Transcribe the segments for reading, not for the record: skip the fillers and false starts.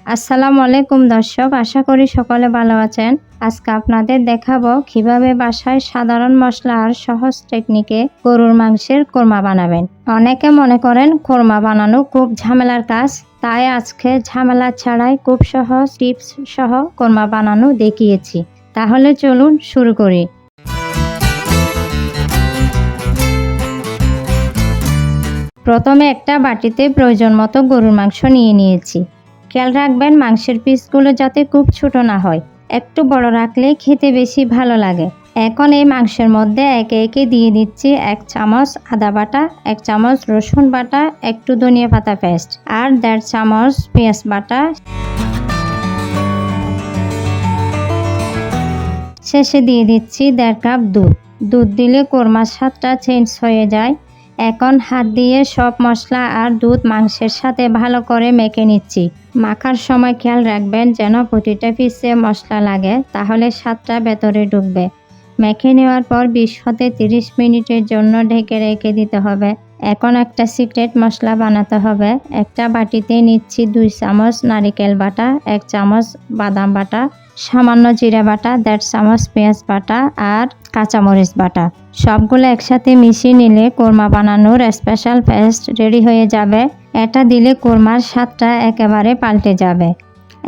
আসসালামু আলাইকুম দর্শক, আশা করি সকলে ভালো আছেন। আজকে আপনাদের দেখাবো কিভাবে বাসায় সাধারণ মশলা আর সহজ টেকনিকে গরুর মাংসের কোরমা বানাবেন। অনেকে মনে করেন কোরমা বানানো খুব ঝামেলার কাজ, তাই আজকে ঝামেলা ছাড়াই খুব সহজ টিপস সহ কোরমা বানানো দেখিয়েছি। তাহলে চলুন শুরু করি। প্রথমে একটা বাটিতে প্রয়োজন মতো গরুর মাংস নিয়েছি। খেয়াল রাখবেন মাংসের পিসগুলো যাতে খুব ছোট না হয়, একটু বড় রাখলে খেতে বেশি ভালো লাগে। এখন এই মাংসের মধ্যে একে একে দিয়ে দিচ্ছি 1 চামচ আদা বাটা, 1 চামচ রসুন বাটা, একটু ধনিয়া পাতা পেস্ট আর 1.5 চামচ পেঁয়াজ বাটা। শেষে দিয়ে দিচ্ছি 1.5 কাপ দুধ দিলে কোরমার স্বাদটা চেঞ্জ হয়ে যায়। এখন হাত দিয়ে সব মশলা আর দুধ মাংসের সাথে ভালো করে মেখে নিচ্ছি। মাখার সময় খেয়াল রাখবেন যেন প্রতিটা পিসে মশলা লাগে, তাহলে স্বাদটা ভেতরে ঢুকবে। মেখে নেওয়ার পর 20 হতে 30 মিনিটের জন্য ঢেকে রেখে দিতে হবে। এখন একটা সিক্রেট মশলা বানাতে হবে। একটা বাটিতে নিচ্ছি 2 চামচ নারিকেল বাটা, 1 চামচ বাদাম বাটা, সামান্য জিরা বাটা, 1.5 চামচ পেঁয়াজ বাটা আর কাঁচামরিচ বাটা। সবগুলো একসাথে মিশিয়ে নিলে কোরমা বানানোর স্পেশাল পেস্ট রেডি হয়ে যাবে। এটা দিলে কোরমার স্বাদটা একেবারে পাল্টে যাবে।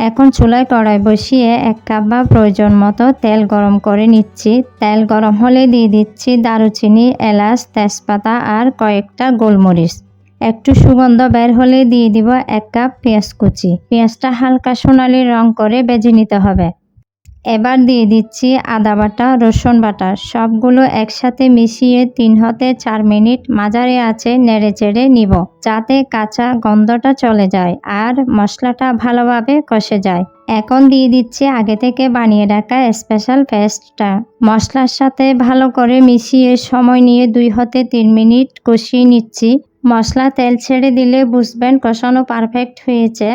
এখন চুলায় কড়াই বসিয়ে 1 কাপ বা প্রয়োজন মতো তেল গরম করে নিচ্ছি। তেল গরম হলে দিয়ে দিচ্ছি দারুচিনি, এলাচ, তেজপাতা আর কয়েকটা গোলমরিচ। একটু সুগন্ধ বের হলে দিয়ে দিব 1 কাপ পেঁয়াজ কুচি। পেঁয়াজটা হালকা সোনালি রং করে ভেজে নিতে হবে। এবার দিয়ে দিচ্ছি আদা বাটা, রসুন বাটা, সবগুলো একসাথে মিশিয়ে 3 হতে 4 মিনিট মাঝারি আঁচে নেড়ে চেড়ে নিব, যাতে কাঁচা গন্ধটা চলে যায় আর মশলাটা ভালোভাবে কষে যায়। এখন দিয়ে দিচ্ছি আগে থেকে বানিয়ে রাখা স্পেশাল পেস্টটা। মশলার সাথে ভালো করে মিশিয়ে সময় নিয়ে 2 হতে 3 মিনিট কষিয়ে নিচ্ছি। মশলা তেল ছেড়ে দিলে বুঝবেন কষানো পারফেক্ট হয়েছে।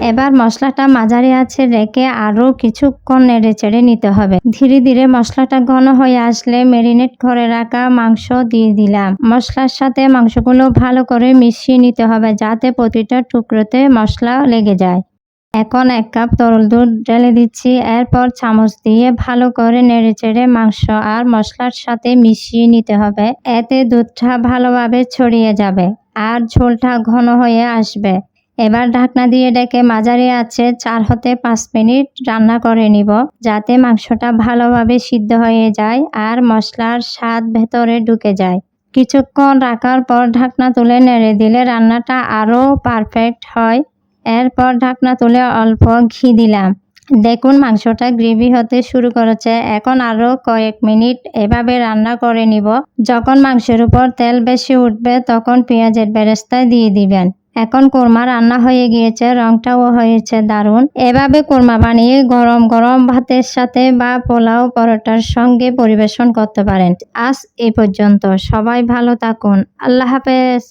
এবার মশলাটা মাঝারি আঁচে রেখে আরও কিছুক্ষণ নেড়ে চেড়ে নিতে হবে। ধীরে ধীরে মশলাটা ঘন হয়ে আসলে ম্যারিনেট করে রাখা মাংস দিয়ে দিলাম। মশলার সাথে মাংসগুলো ভালো করে মিশিয়ে নিতে হবে, যাতে প্রতিটা টুকরোতে মশলা লেগে যায়। এখন 1 কাপ তরল দুধ ঢেলে দিচ্ছি। এরপর চামচ দিয়ে ভালো করে নেড়ে চেড়ে মাংস আর মশলার সাথে মিশিয়ে নিতে হবে। এতে দুধটা ভালোভাবে ছড়িয়ে যাবে আর ঝোলটা ঘন হয়ে আসবে। এবার ঢাকনা দিয়ে ঢেকে মাঝারি আঁচে 4 হতে 5 মিনিট রান্না করে নিব, যাতে মাংসটা ভালোভাবে সিদ্ধ হয়ে যায় আর মশলার স্বাদ ভেতরে ঢুকে যায়। কিছুক্ষণ রাখার পর ঢাকনা তুলে নেড়ে দিলে রান্নাটা আরও পারফেক্ট হয়। এরপর ঢাকনা তুলে অল্প ঘি দিলাম। দেখুন মাংসটা গ্রেভি হতে শুরু করেছে। এখন আরও কয়েক মিনিট এভাবে রান্না করে নিব। যখন মাংসের উপর তেল বেশি উঠবে তখন পেঁয়াজের বেরেস্তা দিয়ে দিবেন। এখন কোরমা রান্না হয়ে গিয়েছে, রংটাও হয়েছে দারুণ। এভাবে কোরমা বানিয়ে গরম গরম ভাতের সাথে বা পোলাও পরোটার সঙ্গে পরিবেশন করতে পারেন। আজ এই পর্যন্ত, সবাই ভালো থাকুন। আল্লাহ হাফেজ।